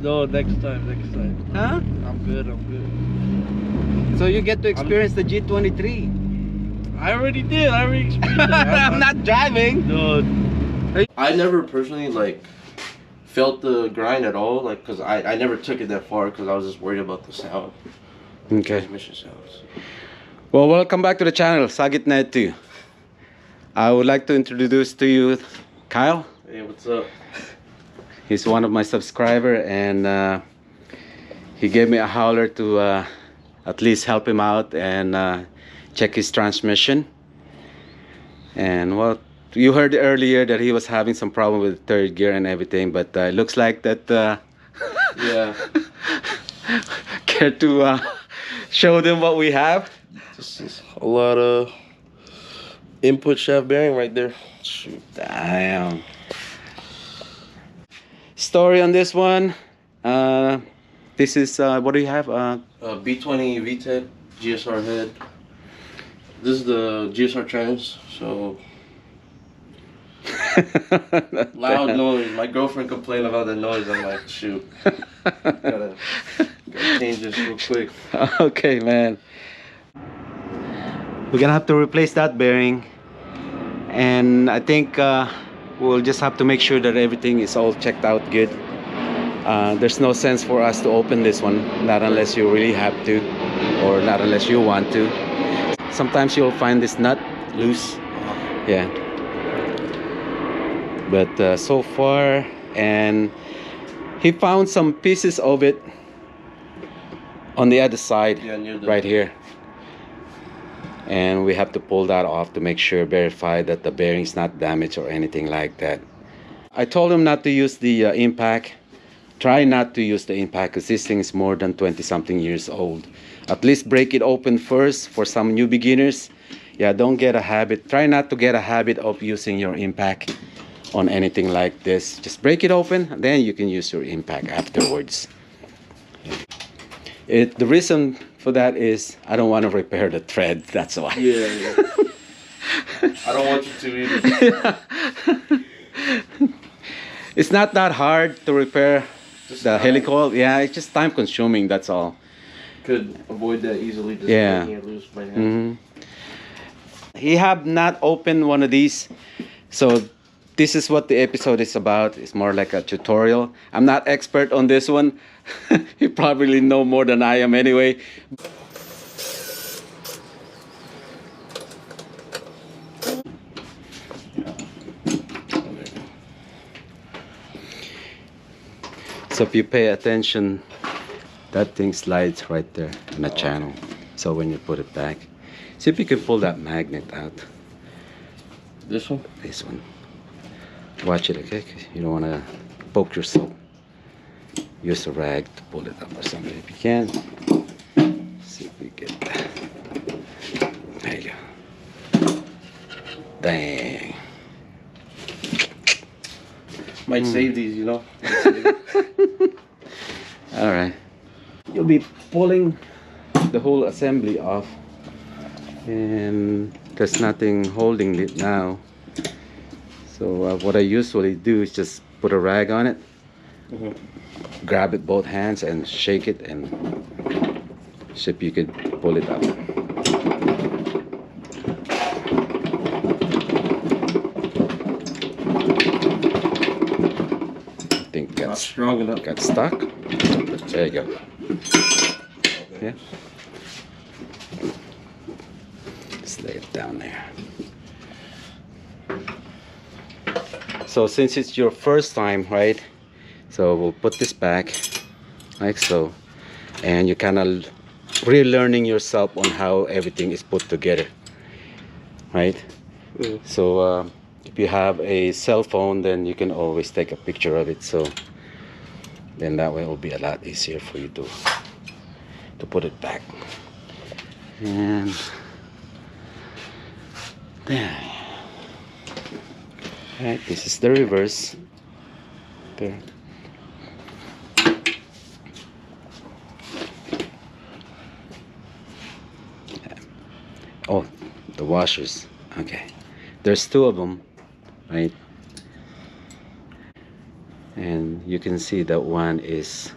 No, next time, next time. Huh? I'm good, I'm good. So you get to experience the G23. I already did, I already experienced it. I'm not driving. No. I never personally like felt the grind at all, like, cause I never took it that far because I was just worried about the sound. Okay. Transmission sounds. Well, welcome back to the channel, Sagitnet 2. I would like to introduce to you Kyle. Hey, what's up? He's one of my subscriber, and he gave me a howler to at least help him out and check his transmission. And well, you heard earlier that he was having some problem with third gear and everything, but it looks like that Yeah. care to show them what we have? This is a lot of input shaft bearing right there. Shoot. Damn. Story on this one. This is what do you have? B20 VTEC GSR head. This is the GSR trans, so loud noise. My girlfriend complained about the noise. I'm like, shoot, gotta change this real quick. Okay, man. We're gonna have to replace that bearing, and I think we'll just have to make sure that everything is all checked out good. There's no sense for us to open this one, not unless you really have to, or not unless you want to. Sometimes you'll find this nut loose, yeah. But so far, and he found some pieces of it on the other side, Yeah, near the right here. And we have to pull that off to make sure, verify that the bearing's not damaged or anything like that. I told him not to use the impact. Try not to use the impact because this thing is more than 20 something years old. At least break it open first for some new beginners. Yeah, don't get a habit. Try not to get a habit of using your impact on anything like this. Just break it open, and then you can use your impact afterwards. The reason for that is I don't want to repair the thread. That's why. Yeah, yeah. I don't want you to either. It's not that hard to repair Just the time. helicoil. Yeah, it's just time consuming, that's all. Could avoid that easily. Just Yeah. breaking it loose by hand. He have not opened one of these, so this is what the episode is about. It's more like a tutorial. I'm not expert on this one. You probably know more than I am anyway. So if you pay attention, that thing slides right there in the channel. So when you put it back, see if you can pull that magnet out. This one? This one. Watch it, okay? 'Cause you don't want to poke yourself. Use a rag to pull it up or something if you can. See if we get that. There you go. Dang. Might save these, you know. All right. You'll be pulling the whole assembly off, and there's nothing holding it now. So what I usually do is just put a rag on it, grab it both hands and shake it, and see if you could pull it up. I think Not strong enough. got stuck. There you go. Yeah. Just lay it down there. So since it's your first time, right? So we'll put this back like so, and you're kind of relearning yourself on how everything is put together, right? So if you have a cell phone, then you can always take a picture of it. So then that way it will be a lot easier for you to put it back. And there. Alright, this is the reverse. There. Oh, the washers. Okay. There's two of them, right? and you can see that one is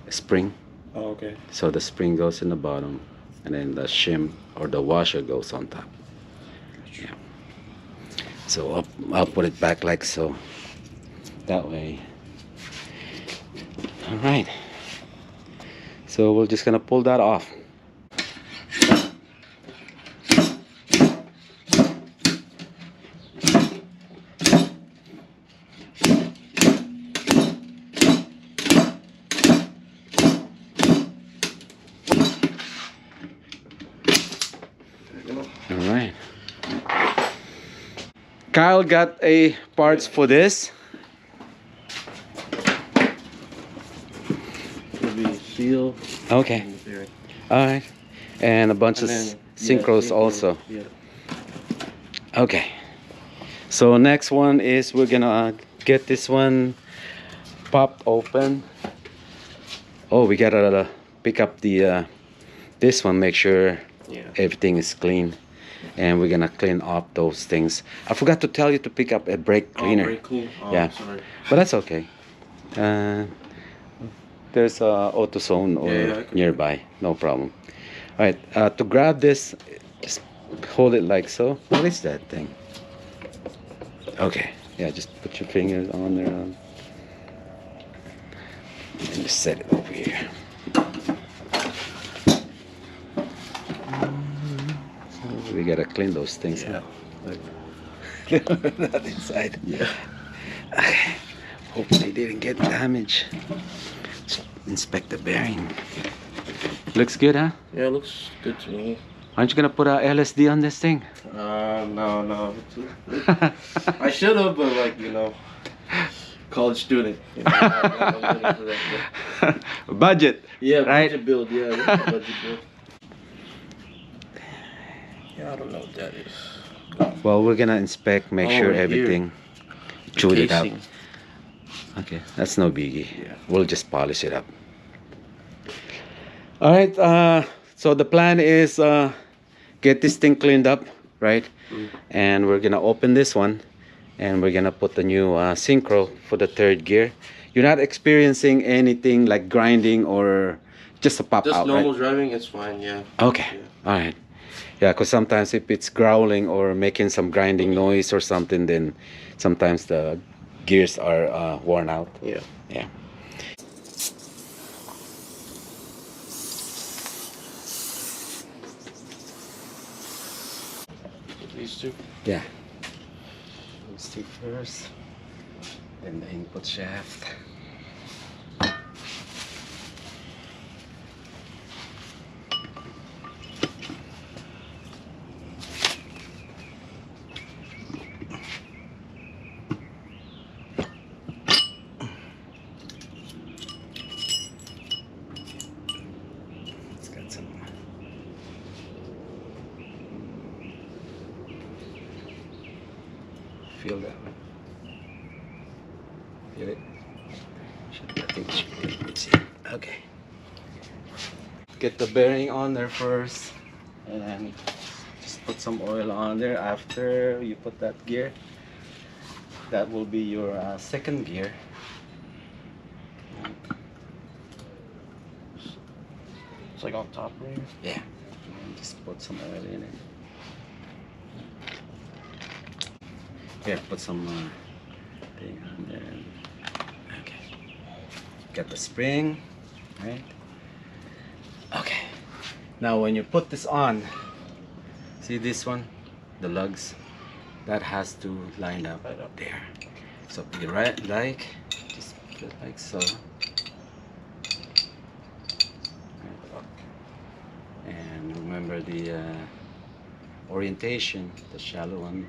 spring. Oh, okay. So the spring goes in the bottom, and then the shim or the washer goes on top. Yeah. So I'll put it back like so. That way. All right. So we're just gonna pull that off. All right. Kyle got a parts for this. It'll be seal. Okay. And the bearing. All right. And a bunch And of then, synchros yeah, also. Yeah. Okay. So next one is we're gonna get this one popped open. Oh, we gotta pick up the this one, make sure Yeah. everything is clean, and we're gonna clean up those things. I forgot to tell you to pick up a brake cleaner. Oh, brake clean. Oh, Yeah. sorry. But that's okay. There's a AutoZone or Yeah, I can- nearby, no problem. All right, to grab this, just hold it like so. What is that thing? Okay, yeah, just put your fingers on there and just set it over here. So we gotta clean those things Yeah. up. That inside. Yeah. Okay. Hope they didn't get damaged. Let's inspect the bearing. Looks good, huh? Yeah, it looks good to me. Aren't you gonna put a LSD on this thing? No. I should have, but like, you know, college student. You know, I'm good for that, but- Budget. Yeah, Right. budget build. Yeah, what's the budget build? Yeah, I don't know what that is. Well, we're gonna inspect, make Oh, sure here. everything chewed it up. Casing. Okay, that's no biggie. Yeah. We'll just polish it up. All right. So the plan is get this thing cleaned up, right? And we're gonna open this one, and we're gonna put the new synchro for the third gear. You're not experiencing anything like grinding or just a pop Just out, normal right? driving, it's fine. Yeah. Okay. Yeah. All right. Yeah, because sometimes if it's growling or making some grinding noise or something, then sometimes the gears are worn out. Yeah. Yeah. These two. Yeah. Those two first, then the input shaft. It's got some. Feel that one. Feel it? I think it should be. Let's see. Okay. Get the bearing on there first, and just put some oil on there after you put that gear. That will be your second gear. It's like on top right here. Yeah. And just put some oil in it. Yeah, put some thing on there. Okay. Got the spring, right? Okay. Now when you put this on, see this one? The lugs? That has to line up Line up. there. So you right like, just put it like so. And remember the orientation, the shallow one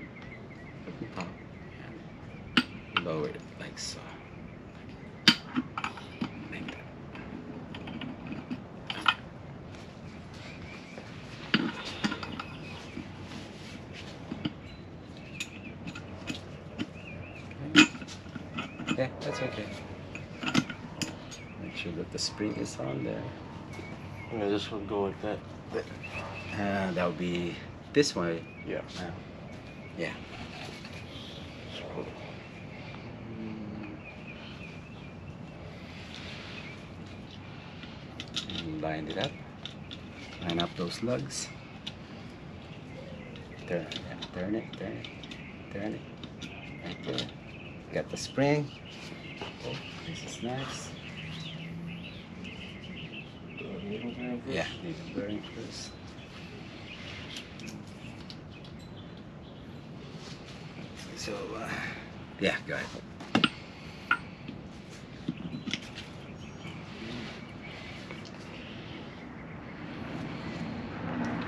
at the top, and lower it like so. Like that. Okay. Yeah, that's okay. Make sure that the spring is on there. Yeah, this would go like that. That would be this way. Yeah. Yeah. And line it up. Line up those lugs. Turn it, turn it, turn it, turn it. Right there. Got the spring. Okay, this is nice. Yeah, need the bearing first. So, yeah, go ahead.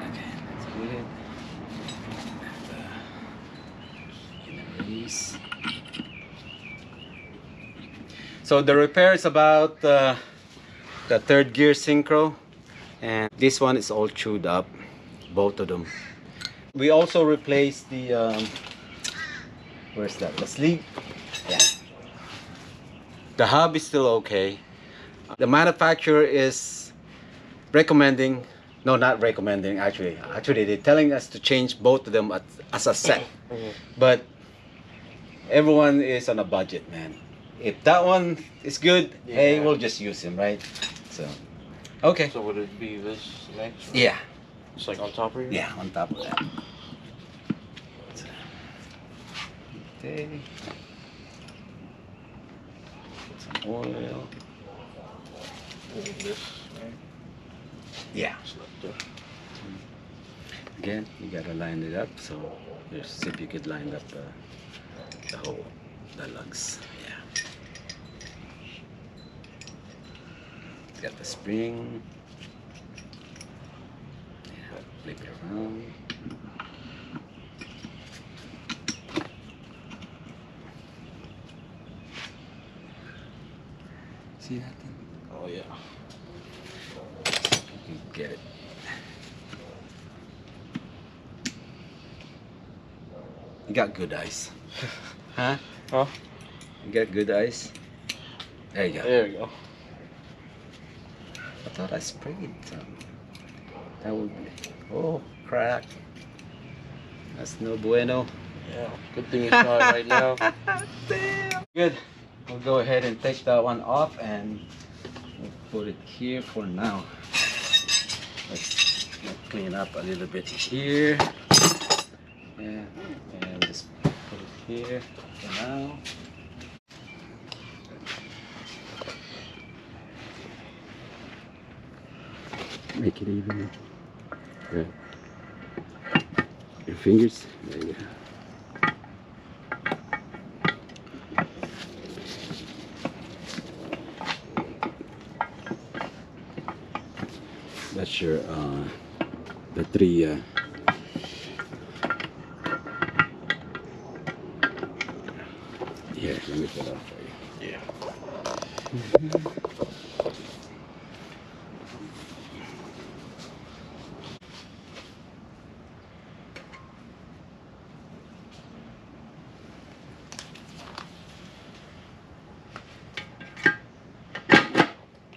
Okay, that's good. Release. So the repair is about the third gear synchro, and this one is all chewed up, both of them. We also replaced the where's that? The sleeve. Yeah. The hub is still okay. The manufacturer is recommending, no, not recommending actually. Actually, they're telling us to change both of them as a set. But everyone is on a budget, man. If that one is good, hey, we'll just use him, right? So, okay. So would it be this next? Or Yeah. It's like on top of you? Yeah, on top of that. Okay. Put some oil. This, right? Yeah. Just like that. Again, you gotta line it up. So, just see if you could line up the lugs. Yeah. It's got the spring. Yeah. Flip it around. See that thing? Oh yeah. You can get it. You got good eyes. Huh? Huh? You got good eyes? There you go. There we go. I thought I sprayed some. That would be. Oh, crap. That's no bueno. Yeah. Good thing it's not right now. Damn. Good. We'll go ahead and take that one off and we'll put it here for now. Let's clean up a little bit here. Yeah, and just put it here for now. Make it even. Good. Your fingers. There you go. That's your the three here, let me put it up for you. Yeah.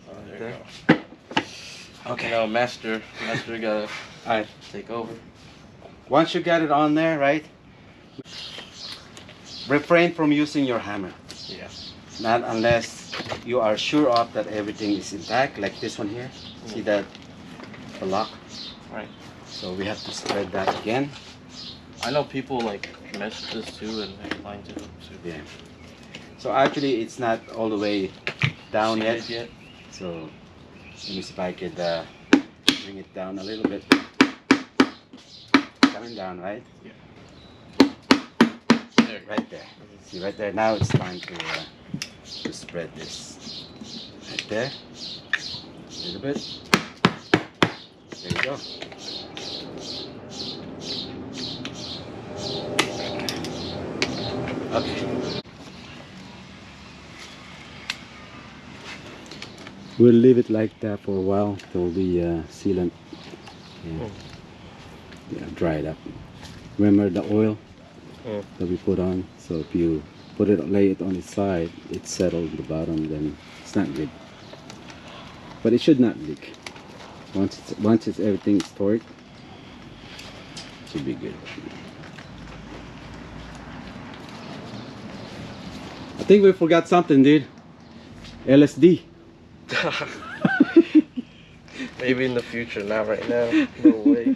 Oh, there you go. Okay. Now master gotta Alright. take over. Once you got it on there, right? Refrain from using your hammer. Yeah. Not unless you are sure of that everything is intact, like this one here. See that? The lock. Right. So we have to spread that again. I know people like mess with this too and make lines to it too. Yeah. So actually it's not all the way down yet. See it So let me see if I could bring it down a little bit. Coming down, right? Yeah. There. Right there. See right there. Now it's time to spread this. Right there. A little bit. There you go. Okay. We'll leave it like that for a while till the sealant dry it up. Remember the oil that we put on? So if you put it, lay it on its side, it's settled at the bottom, then it's not good. But it should not leak. Once it's everything stored, it should be good. I think we forgot something, dude. LSD. Maybe in the future, not right now. No way.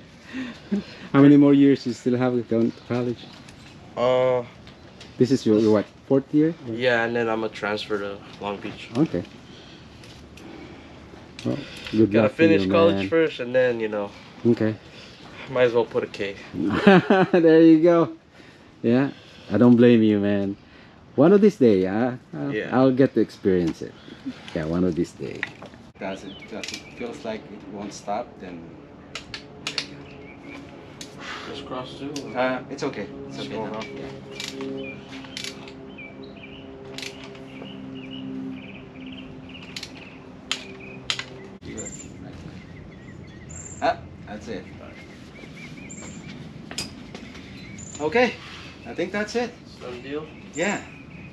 How many more years you still have going to college? This is your what, 4th year? Yeah, and then I'm gonna transfer to Long Beach. Okay. Well, good Gotta luck to you, finish college man. first, and then Okay. might as well put a K. There you go. Yeah, I don't blame you, man. One of these days, I'll get to experience it. Yeah, one of these days. Does it feels like it won't stop? Then Just cross too. it's okay. It's Just okay. going Now. off. Yeah. That's it. Okay, I think that's it. Done deal. Yeah,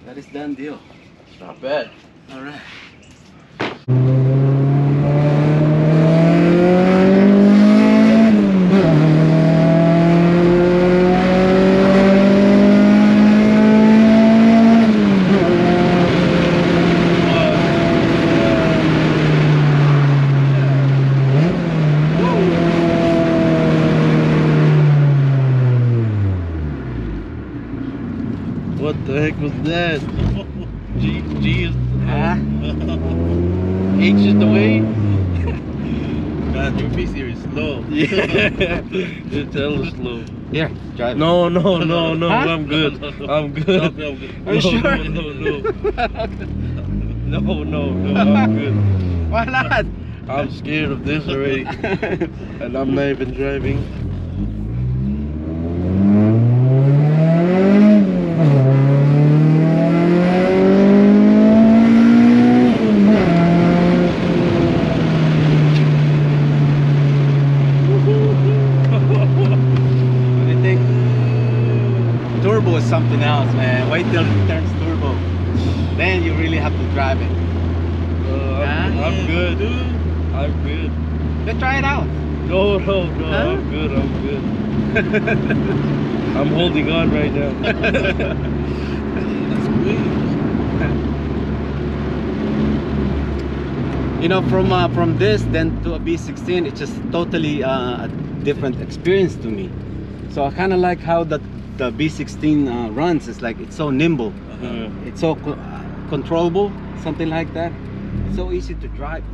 that is done deal. It's not bad. All right. What the heck was that? G is H is the way. God, you're be serious. Slow. Yeah. Just tell us slow. Here, drive. No, no, Huh? I'm good. I'm good. Are you sure? No, I'm good. Why not? I'm scared of this already. And I'm not even driving. What do you think? Turbo is something else, man. Wait till it turns turbo. Then you really have to drive it. I'm good. I'm good. Let's try it out. No, Huh? I'm good. I'm holding on right now. That's great. You know, from this then to a B16, it's just totally a different experience to me. So I kind of like how the B16 runs. It's like it's so nimble. It's so controllable, something like that. It's so easy to drive.